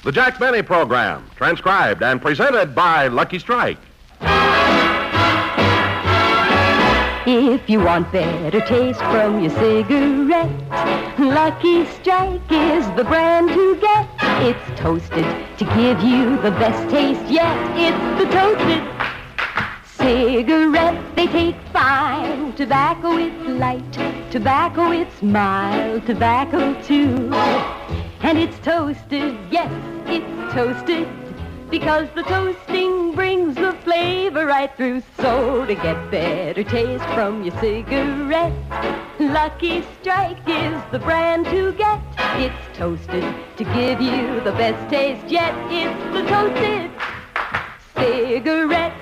The Jack Benny Program, transcribed and presented by Lucky Strike. If you want better taste from your cigarette, Lucky Strike is the brand to get. It's toasted to give you the best taste yet. It's the toasted cigarette. They take fine tobacco, it's light tobacco, it's mild tobacco too. And it's toasted, yes, it's toasted, because the toasting brings the flavor right through. So to get better taste from your cigarette, Lucky Strike is the brand to get. It's toasted to give you the best taste yet. It's the toasted cigarette.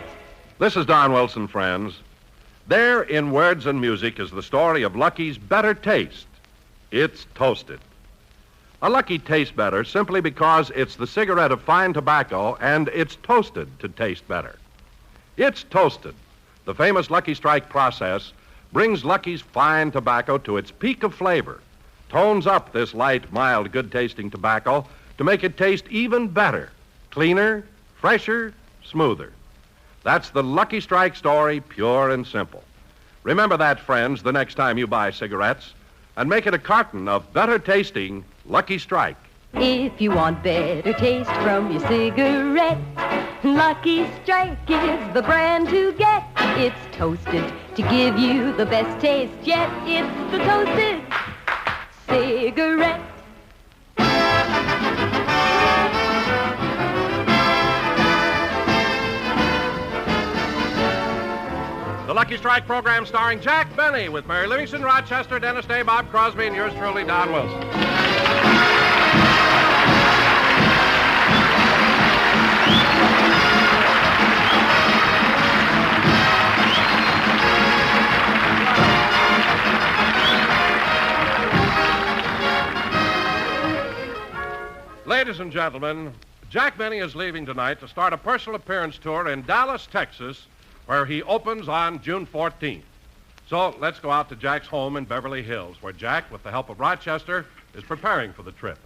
This is Don Wilson, friends. There in words and music is the story of Lucky's better taste. It's toasted. A Lucky tastes better simply because it's the cigarette of fine tobacco and it's toasted to taste better. It's toasted. The famous Lucky Strike process brings Lucky's fine tobacco to its peak of flavor, tones up this light, mild, good-tasting tobacco to make it taste even better, cleaner, fresher, smoother. That's the Lucky Strike story, pure and simple. Remember that, friends, the next time you buy cigarettes, and make it a carton of better-tasting Lucky Strike. If you want better taste from your cigarette, Lucky Strike is the brand to get. It's toasted to give you the best taste yet. It's the toasted cigarette. The Lucky Strike program starring Jack Benny with Mary Livingston, Rochester, Dennis Day, Bob Crosby, and yours truly, Don Wilson. Ladies and gentlemen, Jack Benny is leaving tonight to start a personal appearance tour in Dallas, Texas, where he opens on June 14th. So let's go out to Jack's home in Beverly Hills, where Jack, with the help of Rochester, is preparing for the trip.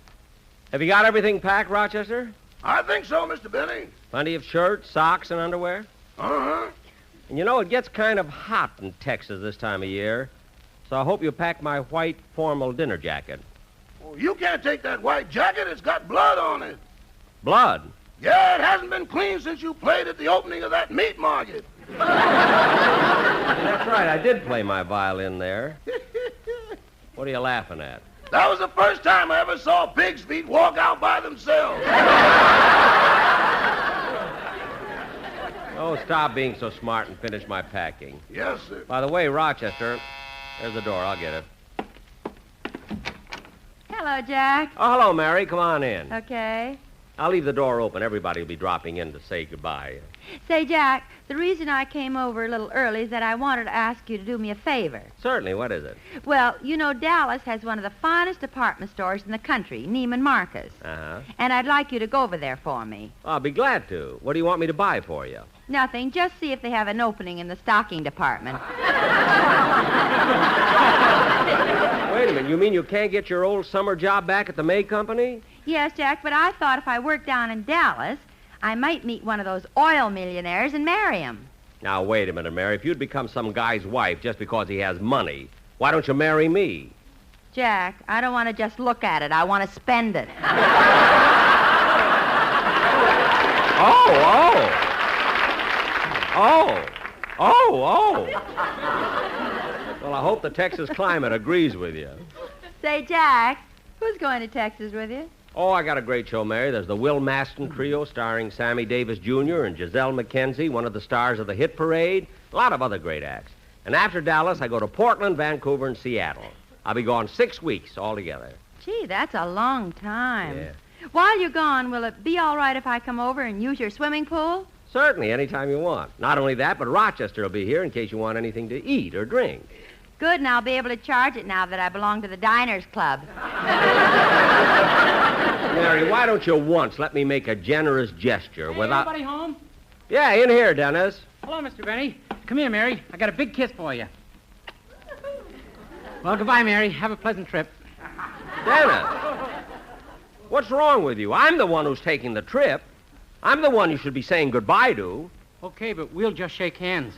Have you got everything packed, Rochester? I think so, Mr. Benny. Plenty of shirts, socks, and underwear? Uh-huh. And you know, it gets kind of hot in Texas this time of year, so I hope you pack my white formal dinner jacket. Well, you can't take that white jacket. It's got blood on it. Blood? Yeah, it hasn't been cleaned since you played at the opening of that meat market. That's right, I did play my violin there. What are you laughing at? That was the first time I ever saw pig's feet walk out by themselves. Oh, stop being so smart and finish my packing. Yes, sir. By the way, Rochester, there's the door. I'll get it. Hello, Jack. Oh, hello, Mary. Come on in. Okay. I'll leave the door open. Everybody will be dropping in to say goodbye. Say, Jack, the reason I came over a little early is that I wanted to ask you to do me a favor. Certainly. What is it? Well, you know, Dallas has one of the finest department stores in the country, Neiman Marcus. Uh-huh. And I'd like you to go over there for me. I'll be glad to. What do you want me to buy for you? Nothing. Just see if they have an opening in the stocking department. Wait a minute. You mean you can't get your old summer job back at the May Company? Yes, Jack, but I thought if I worked down in Dallas, I might meet one of those oil millionaires and marry him. Now, wait a minute, Mary. If you'd become some guy's wife just because he has money, why don't you marry me? Jack, I don't want to just look at it. I want to spend it. Oh. Well, I hope the Texas climate agrees with you. Say, Jack, who's going to Texas with you? Oh, I got a great show, Mary. There's the Will Maston Trio starring Sammy Davis Jr. and Giselle McKenzie, one of the stars of the Hit Parade. A lot of other great acts. And after Dallas, I go to Portland, Vancouver, and Seattle. I'll be gone 6 weeks altogether. Gee, that's a long time. Yeah. While you're gone, will it be all right if I come over and use your swimming pool? Certainly, anytime you want. Not only that, but Rochester will be here in case you want anything to eat or drink. Good, and I'll be able to charge it now that I belong to the Diners Club. Mary, why don't you once let me make a generous gesture without... Anybody home? Yeah, in here, Dennis. Hello, Mr. Benny. Come here, Mary. I got a big kiss for you. Well, goodbye, Mary. Have a pleasant trip. Dennis. What's wrong with you? I'm the one who's taking the trip. I'm the one you should be saying goodbye to. Okay, but we'll just shake hands.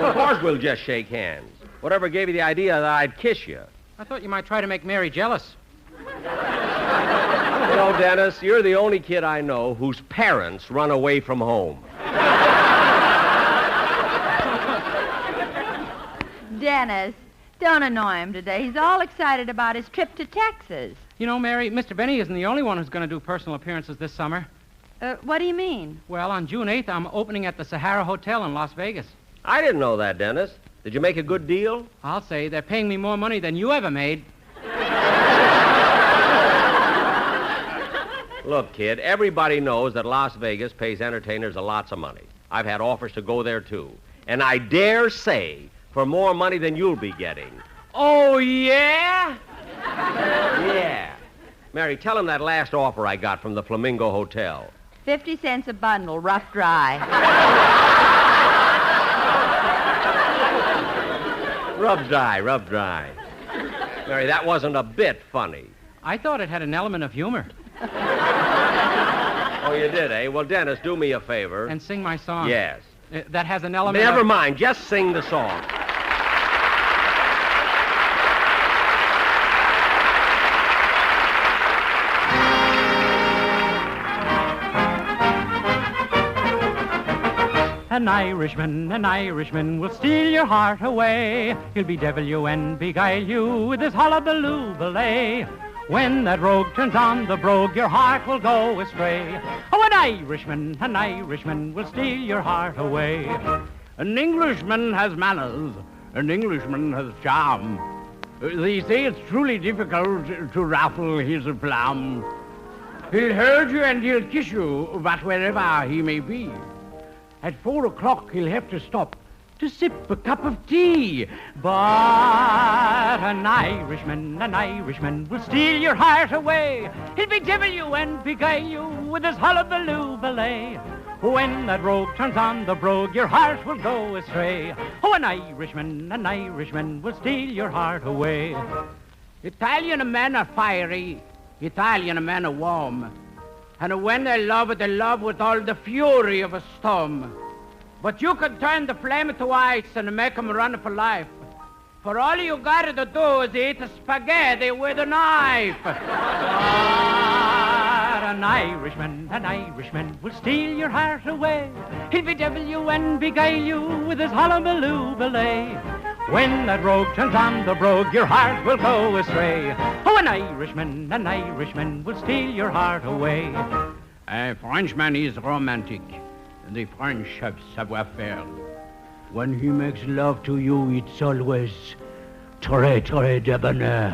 Of course we'll just shake hands. Whatever gave you the idea that I'd kiss you? I thought you might try to make Mary jealous. You know, Dennis, you're the only kid I know whose parents run away from home. Dennis, don't annoy him today. He's all excited about his trip to Texas. You know, Mary, Mr. Benny isn't the only one who's going to do personal appearances this summer. What do you mean? Well, on June 8th, I'm opening at the Sahara Hotel in Las Vegas. I didn't know that, Dennis. Did you make a good deal? I'll say they're paying me more money than you ever made. Look, kid, everybody knows that Las Vegas pays entertainers a lots of money. I've had offers to go there, too. And I dare say for more money than you'll be getting. Oh, yeah? Yeah. Mary, tell him that last offer I got from the Flamingo Hotel. 50 cents a bundle, rough dry. Rub dry, rub dry. Mary, that wasn't a bit funny. I thought it had an element of humor. Oh, you did, eh? Well, Dennis, do me a favor. And sing my song. Yes. That has an element Never of... mind. Just sing the song. An Irishman will steal your heart away. He'll bedevil you and beguile you with his hullabaloo belay. When that rogue turns on the brogue, your heart will go astray. Oh, an Irishman will steal your heart away. An Englishman has manners, an Englishman has charm. They say it's truly difficult to ruffle his aplomb. He'll hold you and he'll kiss you, but wherever he may be. At 4 o'clock, he'll have to stop to sip a cup of tea. But an Irishman will steal your heart away. He'll bedevil you and beguile you with his hullabaloo belay. When that rogue turns on the brogue, your heart will go astray. Oh, an Irishman will steal your heart away. Italian men are fiery, Italian men are warm. And when they love with all the fury of a storm. But you can turn the flame to ice and make 'em run for life. For all you gotta do is eat a spaghetti with a knife. But an Irishman will steal your heart away. He'll bedevil you and beguile you with his hullabaloo belay. When that rogue turns on the brogue, your heart will go astray. Oh, an Irishman will steal your heart away. A Frenchman is romantic. The French have savoir-faire. When he makes love to you, it's always très debonair.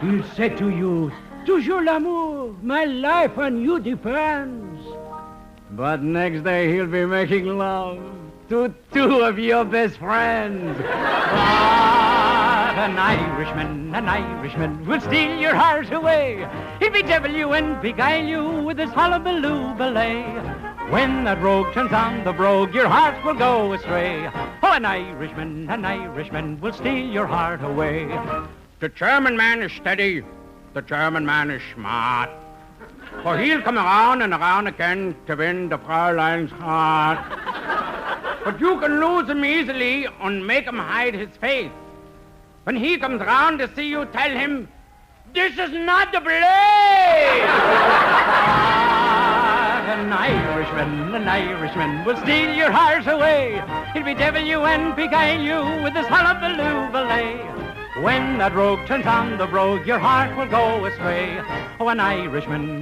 He'll say to you, toujours l'amour, my life on you depends. But next day he'll be making love to two of your best friends. But an Irishman will steal your heart away. He'll bedevil you and beguile you with his hullabaloo belay. When that rogue turns on the brogue, your heart will go astray. Oh, an Irishman will steal your heart away. The German man is steady, the German man is smart. For he'll come around and around again to win the Fräulein's heart. But you can lose him easily and make him hide his face. When he comes round to see you, tell him, this is not the place! An Irishman will steal your heart away. He'll bedevil you and beguile you with his hullabaloo belay. When that rogue turns on the brogue, your heart will go astray. Oh, an Irishman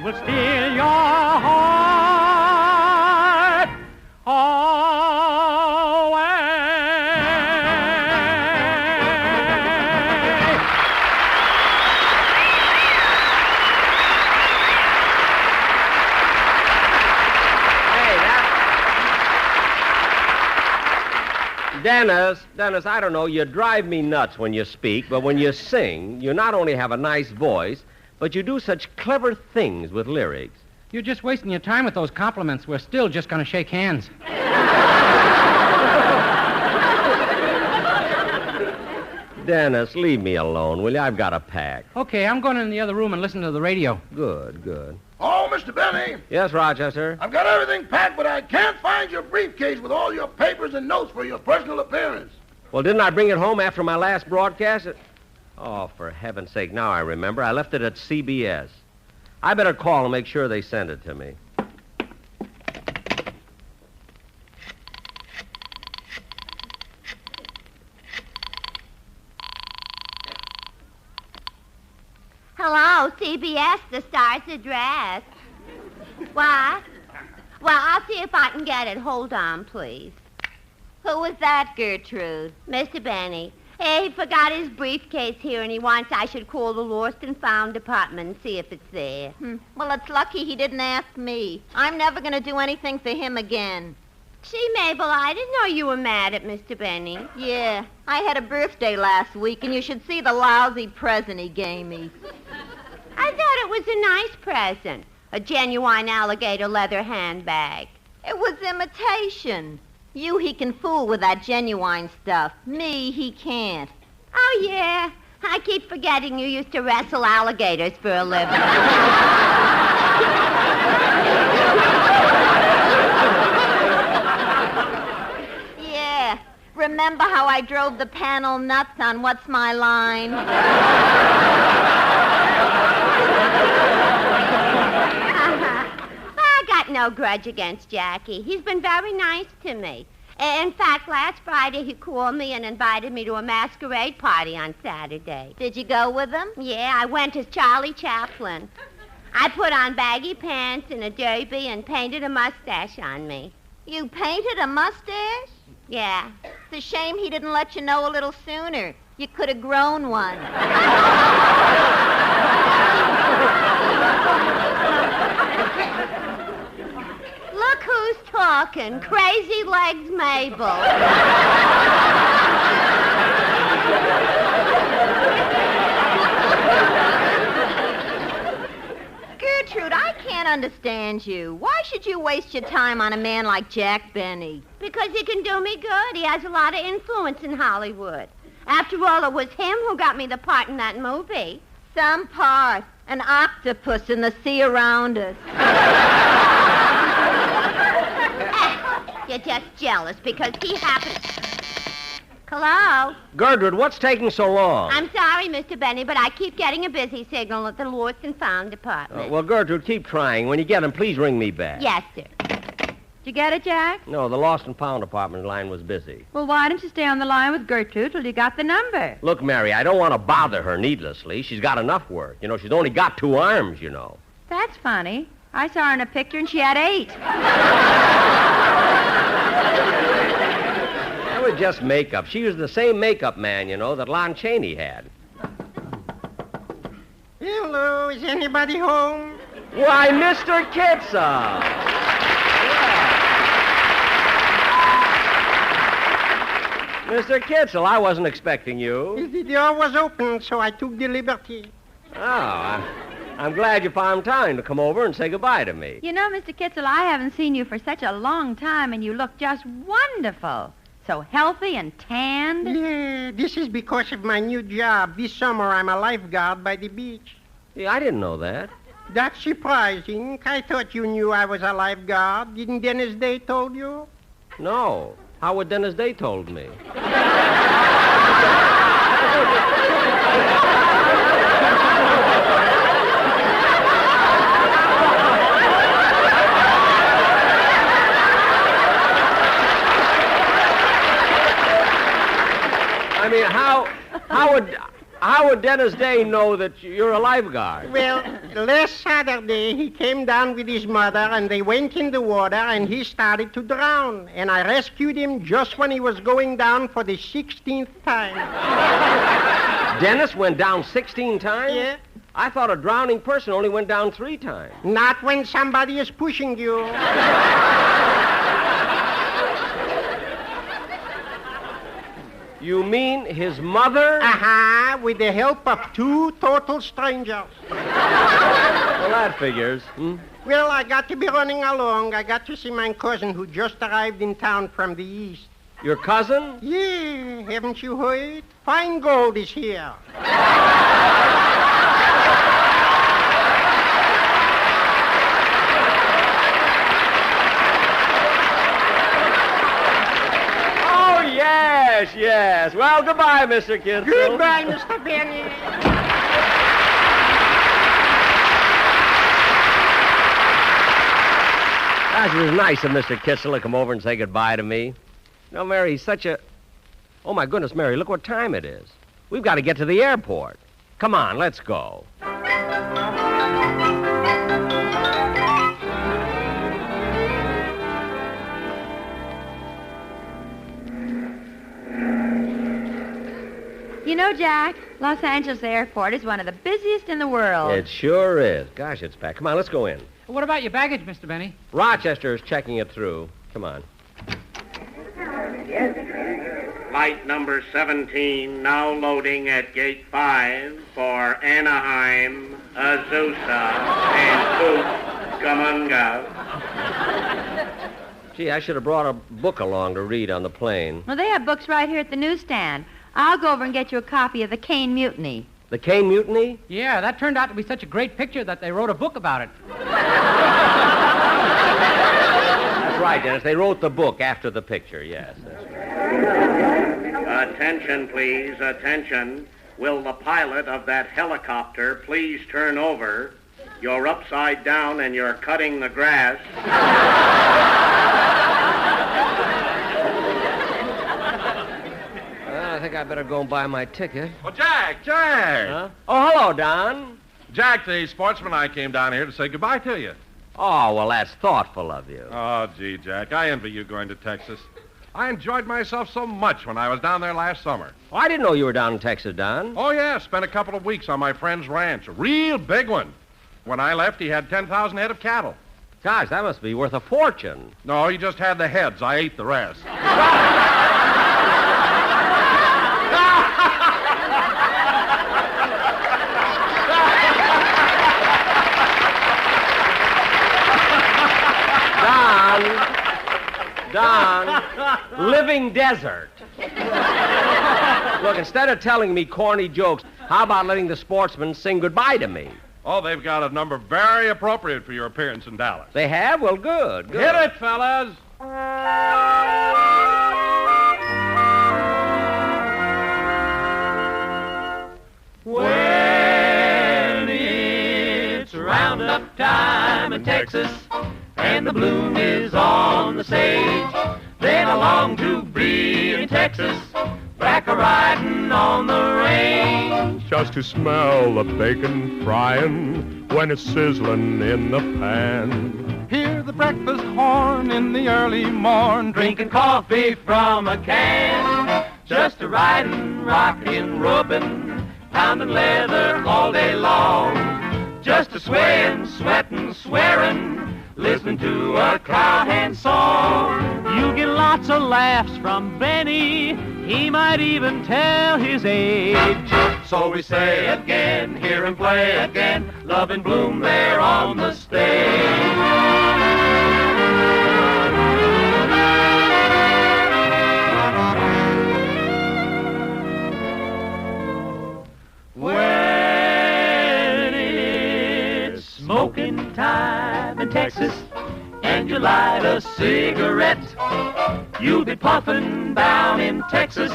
will steal your heart away. Dennis, I don't know, you drive me nuts when you speak, but when you sing, you not only have a nice voice, but you do such clever things with lyrics. You're just wasting your time with those compliments. We're still just going to shake hands. Dennis, leave me alone, will you? I've got a pack. Okay, I'm going in the other room and listen to the radio. Good. Oh, Mr. Benny, Yes, Rochester? I've got everything packed, but I can't find your briefcase with all your papers and notes for your personal appearance. Well, didn't I bring it home after my last broadcast? Oh, for heaven's sake, now I remember. I left it at CBS. I better call and make sure they send it to me. Hello, CBS, the star's address. What? Well, I'll see if I can get it. Hold on, please. Who was that, Gertrude? Mr. Benny. He forgot his briefcase here, and he wants I should call the Lost and Found department and see if it's there. Well, it's lucky he didn't ask me. I'm never going to do anything for him again. Gee, Mabel, I didn't know you were mad at Mr. Benny. Yeah, I had a birthday last week, and you should see the lousy present he gave me. I thought it was a nice present. A genuine alligator leather handbag. It was imitation. You he can fool with that genuine stuff. Me, he can't. Oh, yeah. I keep forgetting you used to wrestle alligators for a living. Yeah. Remember how I drove the panel nuts on What's My Line? I got no grudge against Jackie. He's been very nice to me. In fact, last Friday he called me and invited me to a masquerade party on Saturday. Did you go with him? Yeah, I went as Charlie Chaplin. I put on baggy pants and a derby and painted a mustache on me. You painted a mustache? Yeah. It's a shame he didn't let you know a little sooner. You could have grown one. Look who's talking. Crazy Legs Mabel. Gertrude, I can't understand you. Why should you waste your time on a man like Jack Benny? Because he can do me good. He has a lot of influence in Hollywood. After all, it was him who got me the part in that movie. Some part. An octopus in the sea around us. You're just jealous because he happened... Hello? Gertrude, what's taking so long? I'm sorry, Mr. Benny, but I keep getting a busy signal at the Lost and Found department. Well, Gertrude, keep trying. When you get him, please ring me back. Yes, sir. Did you get it, Jack? No, the Lost and Found department line was busy. Well, why don't you stay on the line with Gertrude till you got the number? Look, Mary, I don't want to bother her needlessly. She's got enough work. You know, she's only got 2 arms, you know. That's funny. I saw her in a picture and she had 8. That was just makeup. She was the same makeup man, you know, that Lon Chaney had. Hello, is anybody home? Why, Mr. Kitzel! Mr. Kitzel, I wasn't expecting you. The door was open, so I took the liberty. Oh, I'm glad you found time to come over and say goodbye to me. You know, Mr. Kitzel, I haven't seen you for such a long time, and you look just wonderful. So healthy and tanned. Yeah, this is because of my new job. This summer, I'm a lifeguard by the beach. Yeah, I didn't know that. That's surprising. I thought you knew I was a lifeguard. Didn't Dennis Day told you? No. How would Dennis Day told me? I mean, how would Dennis Day know that you're a lifeguard? Well, last Saturday, he came down with his mother, and they went in the water, and he started to drown. And I rescued him just when he was going down for the 16th time. Dennis went down 16 times? Yeah. I thought a drowning person only went down 3 times. Not when somebody is pushing you. You mean his mother? With the help of 2 total strangers. Well, that figures. Well, I got to be running along. I got to see my cousin who just arrived in town from the east. Your cousin? Yeah, haven't you heard? Fine gold is here. Oh, yes. Well, goodbye, Mr. Kitzel. Goodbye, Mr. Benny. Gosh, it was nice of Mr. Kitzel to come over and say goodbye to me. No, Mary, he's such a... Oh, my goodness, Mary, look what time it is. We've got to get to the airport. Come on, let's go. You know, Jack, Los Angeles Airport is one of the busiest in the world. It sure is. Gosh, it's packed. Come on, let's go in. What about your baggage, Mr. Benny? Rochester is checking it through. Come on. Flight number 17 now loading at gate 5 for Anaheim, Azusa, and Cucamonga. Gee, I should have brought a book along to read on the plane. Well, they have books right here at the newsstand. I'll go over and get you a copy of The Cane Mutiny. The Cane Mutiny? Yeah, that turned out to be such a great picture that they wrote a book about it. That's right, Dennis. They wrote the book after the picture, yes. That's right. Attention, please, attention. Will the pilot of that helicopter please turn over? You're upside down and you're cutting the grass. I think I better go and buy my ticket. Oh, Jack! Huh? Oh, hello, Don. Jack, the sportsman, I came down here to say goodbye to you. Oh, well, that's thoughtful of you. Oh, gee, Jack, I envy you going to Texas. I enjoyed myself so much when I was down there last summer. Oh, I didn't know you were down in Texas, Don. Oh, yeah, spent a couple of weeks on my friend's ranch, a real big one. When I left, he had 10,000 head of cattle. Gosh, that must be worth a fortune. No, he just had the heads. I ate the rest. Don, living desert. Look, instead of telling me corny jokes, how about letting the sportsmen sing goodbye to me? Oh, they've got a number very appropriate for your appearance in Dallas. They have? Well, good. Hit it, fellas. When it's roundup time in Texas and the bloom is on the sage, then I long to be in Texas, back a-riding on the range. Just to smell the bacon frying when it's sizzling in the pan. Hear the breakfast horn in the early morn, drinking coffee from a can. Just a-riding, rocking, rubbing, pounding leather all day long. Just a-swaying, sweating, swearing, listening to a cowhand song. You'll get lots of laughs from Benny. He might even tell his age. So we say again, hear him play again, Love and Bloom there on the stage. When it's smoking time in Texas and you light a cigarette, you'll be puffing down in Texas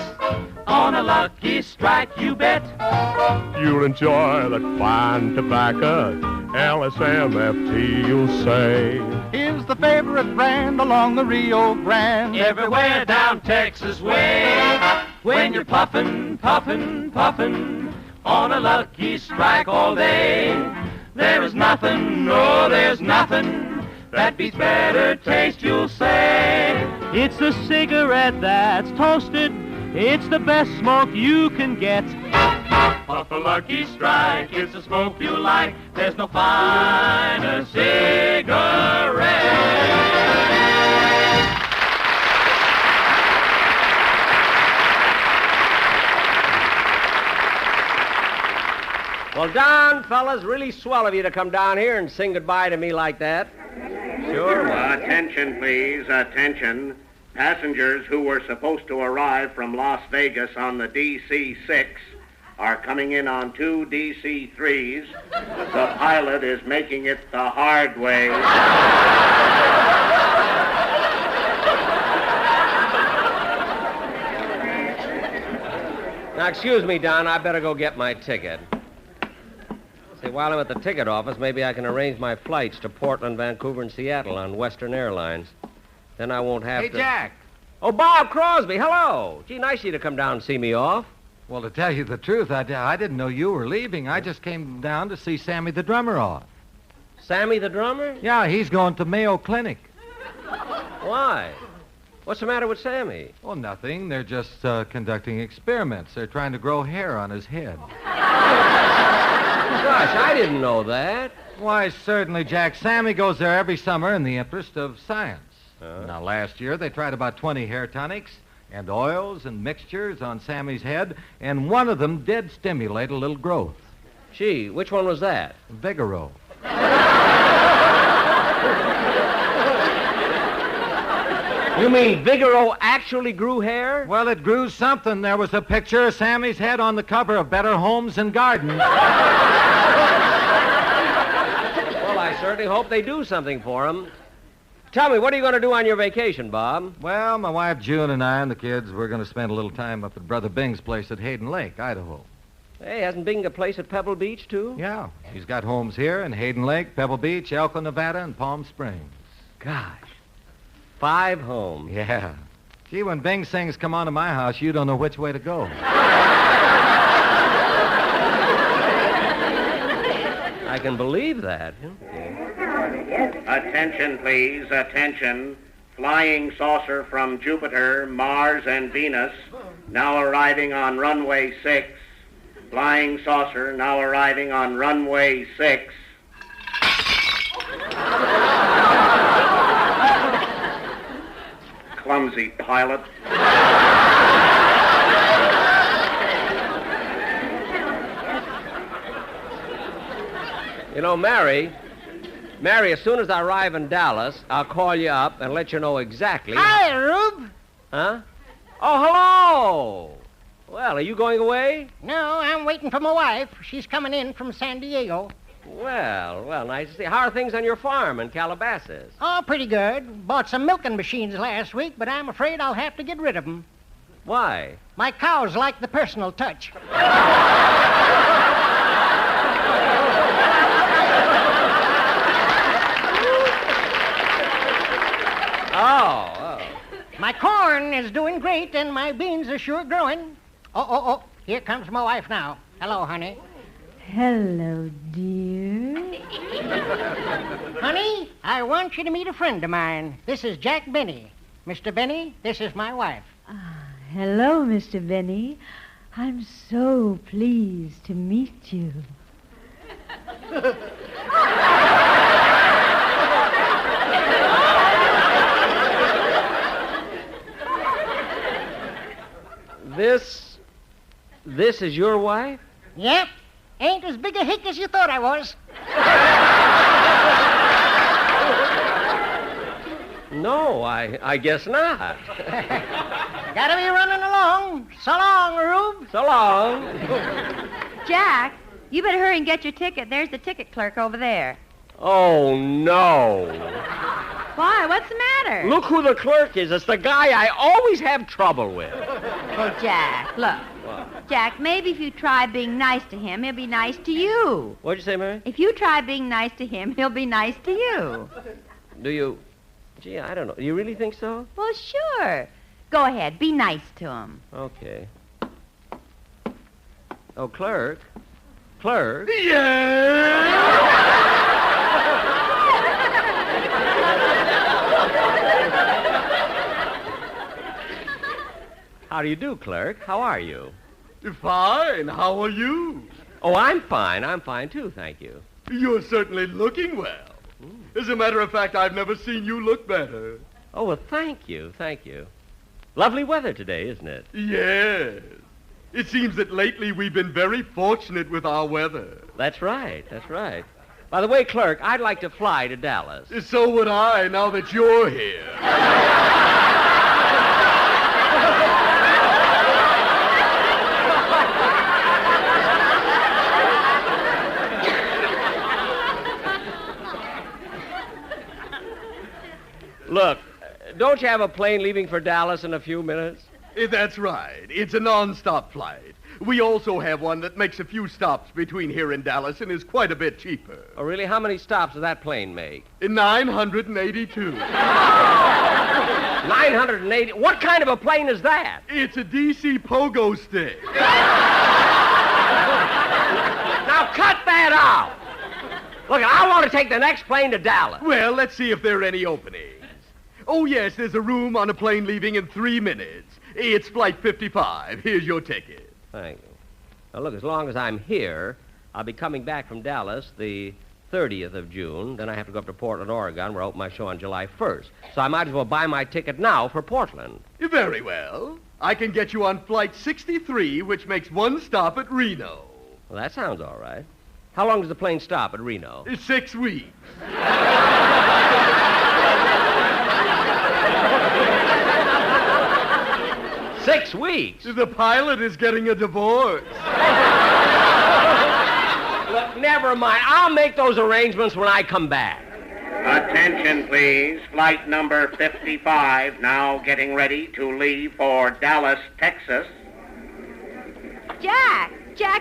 on a lucky strike, you bet. You'll enjoy that fine tobacco, LSMFT, you'll say. Is the favorite brand along the Rio Grande, everywhere down Texas way. When you're puffing, puffing, puffing on a lucky strike all day, there is nothing, no, there's nothing that beats better taste, you'll say. It's the cigarette that's toasted. It's the best smoke you can get. Puff a lucky strike, it's the smoke you like. There's no finer cigarette. Well, Don, fellas, really swell of you to come down here and sing goodbye to me like that. Sure. Attention, please, attention. Passengers who were supposed to arrive from Las Vegas on the DC-6 are coming in on 2 DC-3s. The pilot is making it the hard way. Now, excuse me, Don. I better go get my ticket. See, while I'm at the ticket office, maybe I can arrange my flights to Portland, Vancouver, and Seattle on Western Airlines. Then I won't have to... Hey, Jack. Oh, Bob Crosby, hello. Gee, nice of you to come down and see me off. Well, to tell you the truth, I didn't know you were leaving. I just came down to see Sammy the drummer off. Sammy the drummer? Yeah, he's going to Mayo Clinic. Why? What's the matter with Sammy? Well, nothing. They're just conducting experiments. They're trying to grow hair on his head. Gosh, I didn't know that. Why, certainly, Jack. Sammy goes there every summer in the interest of science. Now, last year, they tried about 20 hair tonics and oils and mixtures on Sammy's head, and one of them did stimulate a little growth. Gee, which one was that? Vigoro. You mean Vigoro actually grew hair? Well, it grew something. There was a picture of Sammy's head on the cover of Better Homes and Gardens. Well, I certainly hope they do something for him. Tell me, what are you going to do on your vacation, Bob? Well, my wife June and I and the kids, we're going to spend a little time up at Brother Bing's place at Hayden Lake, Idaho. Hey, hasn't Bing a place at Pebble Beach, too? Yeah. He's got homes here in Hayden Lake, Pebble Beach, Elko, Nevada, and Palm Springs. Gosh. 5 homes. Yeah. Gee, when Bing sings Come On to My House, you don't know which way to go. I can believe that. Attention, please, attention. Flying saucer from Jupiter, Mars, and Venus, now arriving on runway 6. Flying saucer now arriving on runway 6. Clumsy pilot. You know, Mary, as soon as I arrive in Dallas, I'll call you up and let you know exactly... Hi, Rube. Huh? Oh, hello. Well, are you going away? No, I'm waiting for my wife. She's coming in from San Diego. Well, nice to see. How are things on your farm in Calabasas? Oh, pretty good. Bought some milking machines last week, but I'm afraid I'll have to get rid of them. Why? My cows like the personal touch. Oh. My corn is doing great, and my beans are sure growing. Oh, here comes my wife now. Hello, honey. Hello, dear. Honey, I want you to meet a friend of mine. This is Jack Benny. Mr. Benny, this is my wife. Hello, Mr. Benny. I'm so pleased to meet you. This is your wife? Yep. Ain't as big a hick as you thought I was. No, I guess not. Gotta be running along. So long, Rube. So long. Jack, you better hurry and get your ticket. There's the ticket clerk over there. Oh, no. Why? What's the matter? Look who the clerk is. It's the guy I always have trouble with. Oh, Jack, look. What? Jack, maybe if you try being nice to him, he'll be nice to you. What'd you say, Mary? If you try being nice to him, he'll be nice to you. Do you... Gee, I don't know. Do you really think so? Well, sure. Go ahead. Be nice to him. Okay. Oh, clerk? Clerk? How do you do, clerk? How are you? Fine. How are you? Oh, I'm fine. I'm fine, too, thank you. You're certainly looking well. As a matter of fact, I've never seen you look better. Oh, well, thank you. Lovely weather today, isn't it? Yes. It seems that lately we've been very fortunate with our weather. That's right. By the way, clerk, I'd like to fly to Dallas. So would I, now that you're here. Don't you have a plane leaving for Dallas in a few minutes? That's right. It's a non-stop flight. We also have one that makes a few stops between here and Dallas and is quite a bit cheaper. Oh, really? How many stops does that plane make? 982. 980? What kind of a plane is that? It's a DC pogo stick. Now cut that out. Look, I want to take the next plane to Dallas. Well, let's see if there are any openings. Oh, yes, there's a room on a plane leaving in 3 minutes. It's flight 55. Here's your ticket. Thank you. Now, look, as long as I'm here, I'll be coming back from Dallas the 30th of June. Then I have to go up to Portland, Oregon, where I open my show on July 1st. So I might as well buy my ticket now for Portland. Very well. I can get you on flight 63, which makes one stop at Reno. Well, that sounds all right. How long does the plane stop at Reno? 6 weeks. 6 weeks? The pilot is getting a divorce. Look, never mind. I'll make those arrangements when I come back. Attention, please. Flight number 55 now getting ready to leave for Dallas, Texas. Jack,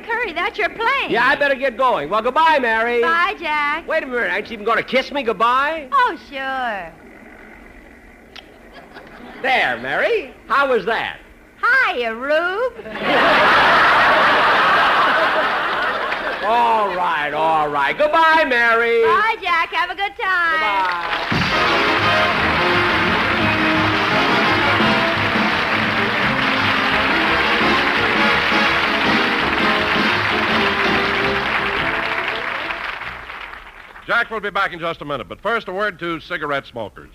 hurry. That's your plane. Yeah, I better get going. Well, goodbye, Mary. Bye, Jack. Wait a minute. Aren't you even going to kiss me goodbye? Oh, sure. There, Mary. How was that? Hiya, Rube. All right. Goodbye, Mary. Bye, Jack. Have a good time. Goodbye. Jack will be back in just a minute, but first a word to cigarette smokers.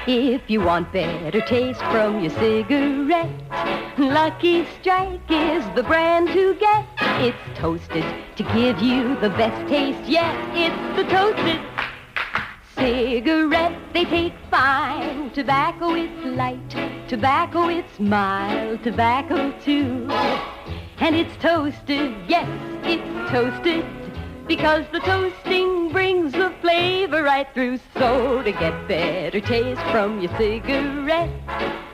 If you want better taste from your cigarette, Lucky Strike is the brand to get. It's toasted to give you the best taste yet. It's the toasted cigarette. They take fine. Tobacco, it's light. Tobacco, it's mild. Tobacco, too. And it's toasted, yes, it's toasted, because the toasting brings the flavor right through. So to get better taste from your cigarette,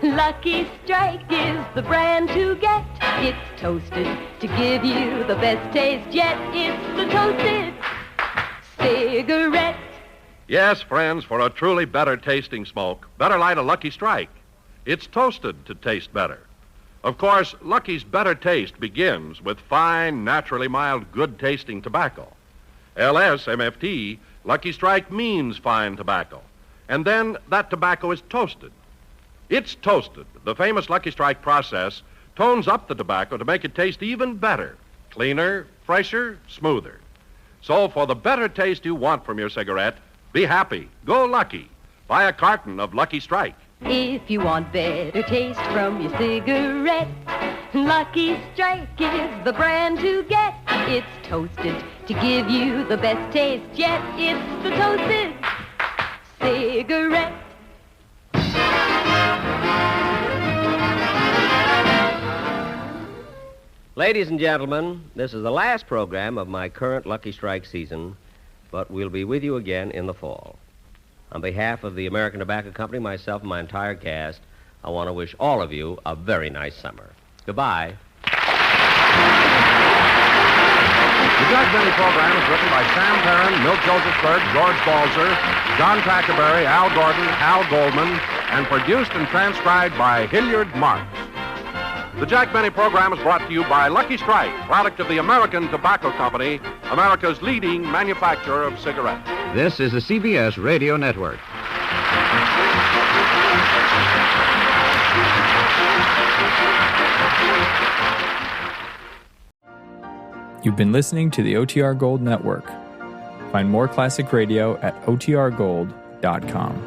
Lucky Strike is the brand to get. It's toasted to give you the best taste yet. It's the toasted cigarette. Yes, friends, for a truly better tasting smoke, better light a Lucky Strike. It's toasted to taste better. Of course, Lucky's better taste begins with fine, naturally mild, good-tasting tobacco. LSMFT, Lucky Strike means fine tobacco. And then that tobacco is toasted. It's toasted. The famous Lucky Strike process tones up the tobacco to make it taste even better, cleaner, fresher, smoother. So for the better taste you want from your cigarette, be happy. Go Lucky. Buy a carton of Lucky Strike. If you want better taste from your cigarette, Lucky Strike is the brand to get. It's toasted to give you the best taste yet. It's the toasted cigarette. Ladies and gentlemen, this is the last program of my current Lucky Strike season, but we'll be with you again in the fall. On behalf of the American Tobacco Company, myself, and my entire cast, I want to wish all of you a very nice summer. Goodbye. The Jack Benny program is written by Sam Perrin, Milt Josephsberg, George Balzer, John Tackerberry, Al Gordon, Al Goldman, and produced and transcribed by Hilliard Marks. The Jack Benny program is brought to you by Lucky Strike, product of the American Tobacco Company, America's leading manufacturer of cigarettes. This is the CBS Radio Network. You've been listening to the OTR Gold Network. Find more classic radio at otrgold.com.